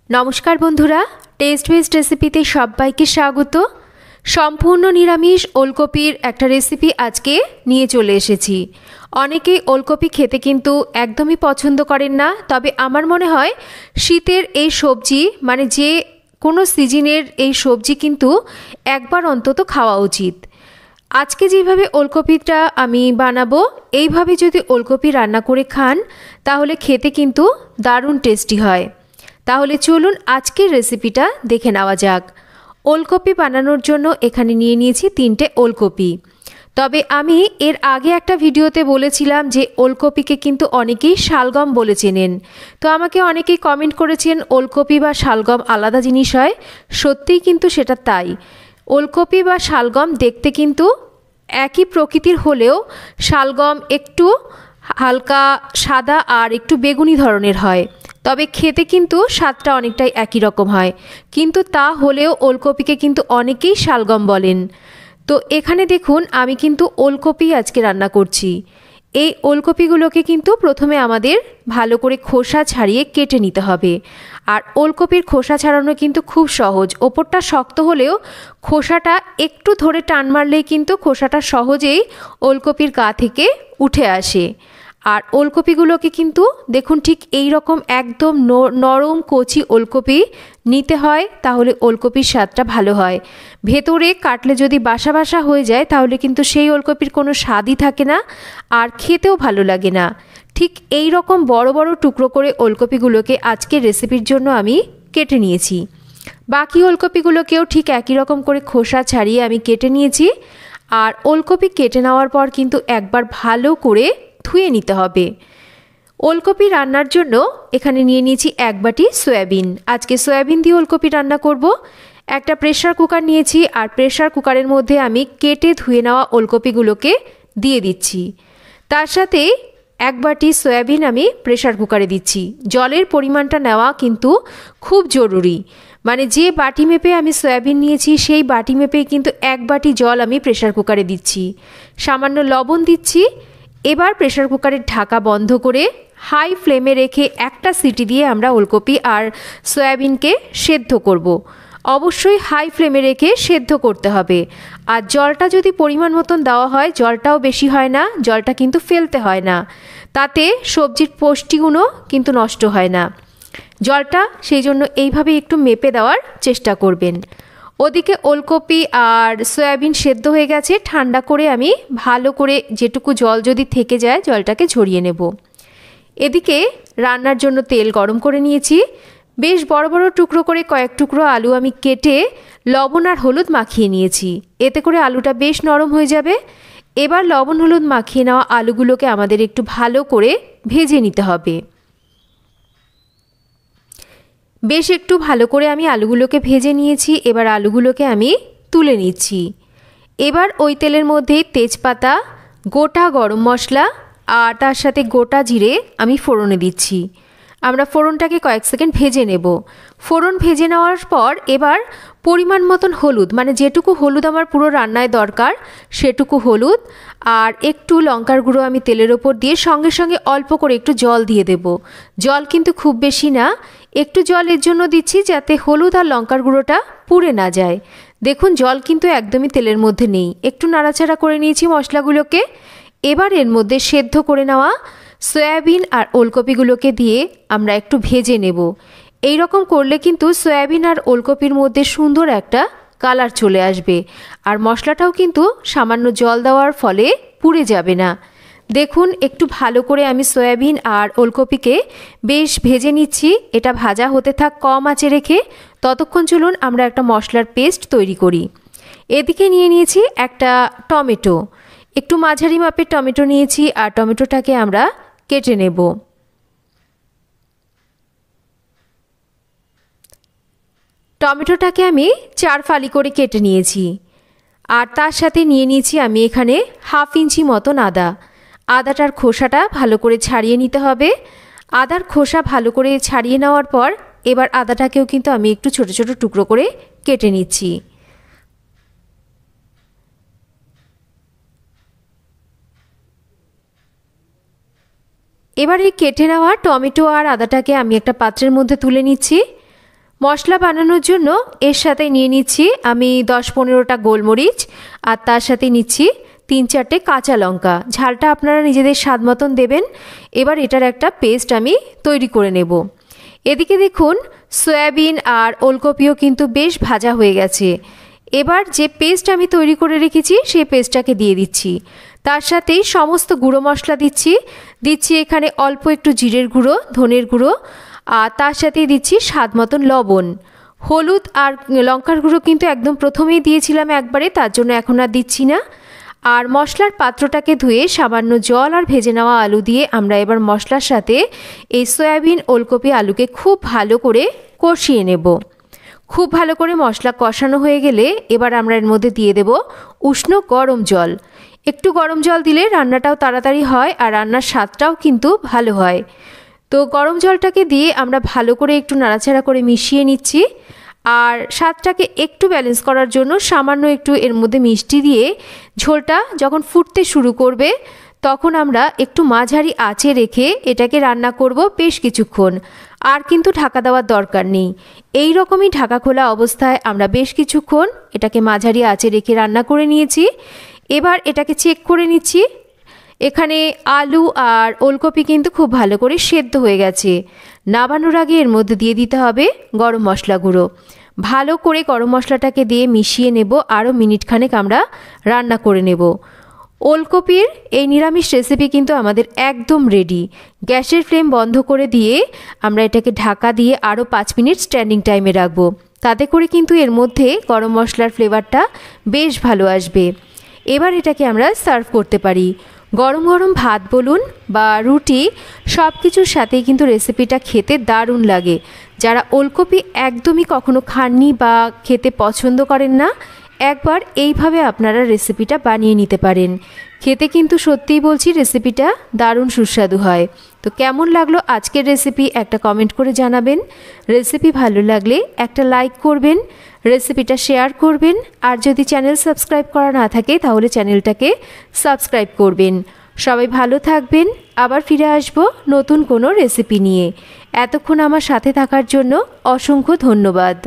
नमस्कार बंधुरा test based रेसिपिते सबाइके स्वागत। सम्पूर्ण निरामिष ओलकपिर एक रेसिपि आज के निये चले एसेछि। अनेकेई ओलकपि खेते किन्तु एकदमई पछंद करेन ना, तबे आमार मने हय शीतेर एई सब्जी माने जे कोनो सिजनेर एई सब्जी किन्तु एकबार अंतत खावा उचित। आज के जेभावे ओलकपिटा आमी बानाबो एइभावे जोदि ओलकपि रान्ना करे खान ताहले खेते किन्तु दारुण टेस्टी हय। ताहले चलुन आजकेर रेसिपिटा देखे नेওয়া যাক। ओलकपि बानानोर जोन्नो एखाने निये निয়েছি 3টে ओलकपि। तबे आमी एर आगे एक भिडियोते बोलेছিলাম যে ओलकपिके किन्तु अनेकेई शालगम बोले चेनेन। तो आमाके अनेकेई कमेंट करेছেন ओलकपि बा शालगम आलादा जिनिस हय। सत्यिई किन्तु सेटा ताई। ओलकपि बा शालगम देखते किन्तु एकई प्रकृतिर होलेও शालगम एकटू हालका सादा और एकटू बेगुनी धरनेर हय। तबे खेते किन्तु स्वादटा अनेकटाई एकई रकम हय, किन्तु ता होलेও ओलकपिके किन्तु अनेकेई शालगम बोलेन। तो एखाने देखुन आमी किन्तु ओलकपि आजके रान्ना करछि। এই ওলকপিগুলোকে কিন্তু প্রথমে আমাদের ভালো করে খোসা ছাড়িয়ে কেটে নিতে হবে। আর ওলকপির খোসা ছাড়ানো কিন্তু খুব সহজ। ওপরটা শক্ত হলেও খোসাটা একটু ধরে টান মারলেই কিন্তু খোসাটা সহজেই ওলকপির গা থেকে উঠে আসে। আর ওলকপিগুলোকে কিন্তু দেখুন ঠিক এই রকম একদম নরম কচি ওলকপি নিতে হয়, তাহলে ওলকপির স্বাদটা ভালো হয়। ভেতরে কাটলে যদি বাসা বাসা হয়ে যায় তাহলে কিন্তু সেই ওলকপির কোনো স্বাদই থাকে না আর খেতেও ভালো লাগে না। ঠিক এই রকম বড় বড় টুকরো করে ওলকপিগুলোকে আজকের রেসিপির জন্য আমি কেটে নিয়েছি। বাকি ওলকপিগুলোকেও ঠিক একই রকম করে খোসা ছাড়িয়ে আমি কেটে নিয়েছি। আর ওলকপি কেটে নেওয়ার পর কিন্তু একবার ভালো করে ধুয়ে নিতে হবে। ওলকপি রান্নার জন্য এখানে নিয়ে নিয়েছি এক বাটি সয়াবিন। আজকে সয়াবিন দিয়ে ওলকপি রান্না করব। একটা প্রেসার কুকার নিয়েছি আর প্রেসার কুকারের মধ্যে আমি কেটে ধুয়ে নেওয়া ওলকপিগুলোকে দিয়ে দিচ্ছি। তার সাথে এক বাটি সয়াবিন আমি প্রেসার কুকারে দিচ্ছি। জলের পরিমাণটা নেওয়া কিন্তু খুব জরুরি। মানে যে বাটি মেপে আমি সয়াবিন নিয়েছি সেই বাটি মেপেই কিন্তু এক বাটি জল আমি প্রেসার কুকারে দিচ্ছি। সামান্য লবণ দিচ্ছি। এবার প্রেসার কুকারের ঢাকা বন্ধ করে হাই ফ্লেমে রেখে একটা সিটি দিয়ে আমরা ওলকপি আর সয়াবিনকে সেদ্ধ করব। অবশ্যই হাই ফ্লেমে রেখে সেদ্ধ করতে হবে। আর জলটা যদি পরিমাণ মতন দেওয়া হয়, জলটাও বেশি হয় না, জলটা কিন্তু ফেলতে হয় না, তাতে সবজির পুষ্টিগুণও কিন্তু নষ্ট হয় না। জলটা সেই জন্য এইভাবে একটু মেপে দেওয়ার চেষ্টা করবেন। ওদিকে ওলকপি আর সয়াবিন সেদ্ধ হয়ে গেছে। ঠান্ডা করে আমি ভালো করে যেটুকু জল যদি থেকে যায় জলটাকে ঝরিয়ে নেব। এদিকে রান্নার জন্য তেল গরম করে নিয়েছি। বেশ বড় বড় টুকরো করে কয়েক টুকরো আলু আমি কেটে লবণ আর হলুদ মাখিয়ে নিয়েছি। এতে করে আলুটা বেশ নরম হয়ে যাবে। এবার লবণ হলুদ মাখিয়ে নেওয়া আলুগুলোকে আমাদের একটু ভালো করে ভেজে নিতে হবে। বেশ একটু ভালো করে আমি আলুগুলোকে ভেজে নিয়েছি। এবার আলুগুলোকে আমি তুলে নিচ্ছি। এবার ওই তেলের মধ্যে তেজপাতা, গোটা গরম মশলা আর তার সাথে গোটা জিরে আমি ফোড়নে দিচ্ছি। আমরা ফোড়নটাকে কয়েক সেকেন্ড ভেজে নেব। ফোড়ন ভেজে নেওয়ার পর এবার পরিমাণ মতন হলুদ, মানে যেটুকু হলুদ আমার পুরো রান্নায় দরকার সেটুকু হলুদ আর একটু লঙ্কার গুঁড়ো আমি তেলের ওপর দিয়ে সঙ্গে সঙ্গে অল্প করে একটু জল দিয়ে দেব। জল কিন্তু খুব বেশি না, একটু জল এর জন্য দিচ্ছি যাতে হলুদ আর লঙ্কার গুঁড়োটা পুড়ে না যায়। দেখুন জল কিন্তু একদমই তেলের মধ্যে নেই। একটু নাড়াচাড়া করে নিয়েছি মশলাগুলোকে। এবার এর মধ্যে সেদ্ধ করে নেওয়া সয়াবিন আর ওলকপিগুলোকে দিয়ে আমরা একটু ভেজে নেব। এই রকম করলে কিন্তু সয়াবিন আর ওলকপির মধ্যে সুন্দর একটা কালার চলে আসবে। আর মশলাটাও কিন্তু সামান্য জল দেওয়ার ফলে পুড়ে যাবে না। দেখুন একটু ভালো করে আমি সয়াবিন আর ওলকপিকে বেশ ভেজে নিচ্ছি। এটা ভাজা হতে থাক কম আঁচে রেখে। ততক্ষণ চলুন আমরা একটা মশলার পেস্ট তৈরি করি। এদিকে নিয়ে নিয়েছি একটা টমেটো, একটু মাঝারি মাপের টমেটো নিয়েছি আর টমেটোটাকে আমরা কেটে নেব। টমেটোটাকে আমি 4 ফালি করে কেটে নিয়েছি। আর তার সাথে নিয়ে নিয়েছি আমি এখানে হাফ ইঞ্চি মতন আদা। আদাটার খোসাটা ভালো করে ছাড়িয়ে নিতে হবে। আদার খোসা ভালো করে ছাড়িয়ে নেওয়ার পর এবার আদাটাকেও কিন্তু আমি একটু ছোট ছোট টুকরো করে কেটে নিচ্ছি। এবার এই কেটে নেওয়া টমেটো আর আদাটাকে আমি একটা পাত্রের মধ্যে তুলে নিচ্ছি। মশলা বানানোর জন্য এর সাথে নিয়ে নিচ্ছি আমি 10-15টা গোলমরিচ, আর তার সাথে নিচ্ছি 3-4টে কাঁচা লঙ্কা। ঝালটা আপনারা নিজেদের স্বাদ মতন দেবেন। এবার এটার একটা পেস্ট আমি তৈরি করে নেব। এদিকে দেখুন সয়াবিন আর ওলকপিও কিন্তু বেশ ভাজা হয়ে গেছে। এবার যে পেস্ট আমি তৈরি করে রেখেছি সেই পেস্টটাকে দিয়ে দিচ্ছি। তার সাথেই সমস্ত গুঁড়ো মশলা দিচ্ছি এখানে অল্প একটু জিরের গুঁড়ো, ধনের গুঁড়ো, আর তার সাথেই দিচ্ছি স্বাদ মতন লবণ। হলুদ আর লঙ্কার গুঁড়ো কিন্তু একদম প্রথমেই দিয়েছিলাম একবারে, তার জন্য এখন আর দিচ্ছি না। আর মশলার পাত্রটাকে ধুয়ে সামান্য জল আর ভেজে নেওয়া আলু দিয়ে আমরা এবার মশলার সাথে এই সয়াবিন, ওলকপি, আলুকে খুব ভালো করে কষিয়ে নেব। খুব ভালো করে মশলা কষানো হয়ে গেলে এবার আমরা এর মধ্যে দিয়ে দেব উষ্ণ গরম জল। একটু গরম জল দিলে রান্নাটাও তাড়াতাড়ি হয় আর রান্নার স্বাদটাও কিন্তু ভালো হয়। তো গরম জলটাকে দিয়ে আমরা ভালো করে একটু নাড়াচাড়া করে মিশিয়ে নিচ্ছি। আর স্বাদটাকে একটু ব্যালেন্স করার জন্য সামান্য একটু এর মধ্যে মিষ্টি দিয়ে ঝোলটা যখন ফুটতে শুরু করবে তখন আমরা একটু মাঝারি আঁচে রেখে এটাকে রান্না করব বেশ কিছুক্ষণ। আর কিন্তু ঢাকা দেওয়ার দরকার নেই। এই রকমই ঢাকা খোলা অবস্থায় আমরা বেশ কিছুক্ষণ এটাকে মাঝারি আঁচে রেখে রান্না করে নিয়েছি। এবার এটাকে চেক করে নিচ্ছি। এখানে আলু আর ওলকপি কিন্তু খুব ভালো করে সেদ্ধ হয়ে গেছে। নামানোর আগে এর মধ্যে দিয়ে দিতে হবে গরম মশলা গুঁড়ো। ভালো করে গরম মশলাটাকে দিয়ে মিশিয়ে নেব। আরও মিনিটখানেক আমরা রান্না করে নেব। ওলকপির এই নিরামিষ রেসিপি কিন্তু আমাদের একদম রেডি। গ্যাসের ফ্লেম বন্ধ করে দিয়ে আমরা এটাকে ঢাকা দিয়ে আরও 5 মিনিট স্ট্যান্ডিং টাইমে রাখবো। তাতে করে কিন্তু এর মধ্যে গরম মশলার ফ্লেভারটা বেশ ভালো আসবে। এবার এটাকে আমরা সার্ভ করতে পারি। গরম গরম ভাত বলুন বা রুটি, সব কিছুর সাথেই কিন্তু রেসিপিটা খেতে দারুণ লাগে। যারা ওলকপি একদমই কখনো খাননি বা খেতে পছন্দ করেন না, একবার এইভাবে আপনারা রেসিপিটা বানিয়ে নিতে পারেন। খেতে কিন্তু সত্যিই বলছি রেসিপিটা দারুণ সুস্বাদু হয়। তো কেমন লাগলো আজকের রেসিপি একটা কমেন্ট করে জানাবেন। রেসিপি ভালো লাগলে একটা লাইক করবেন, রেসিপিটা শেয়ার করবেন। আর যদি চ্যানেল সাবস্ক্রাইব করা না থাকে তাহলে চ্যানেলটাকে সাবস্ক্রাইব করবেন। সবাই ভালো থাকবেন। আবার ফিরে আসব নতুন কোনো রেসিপি নিয়ে। এতক্ষণ আমার সাথে থাকার জন্য অসংখ্য ধন্যবাদ।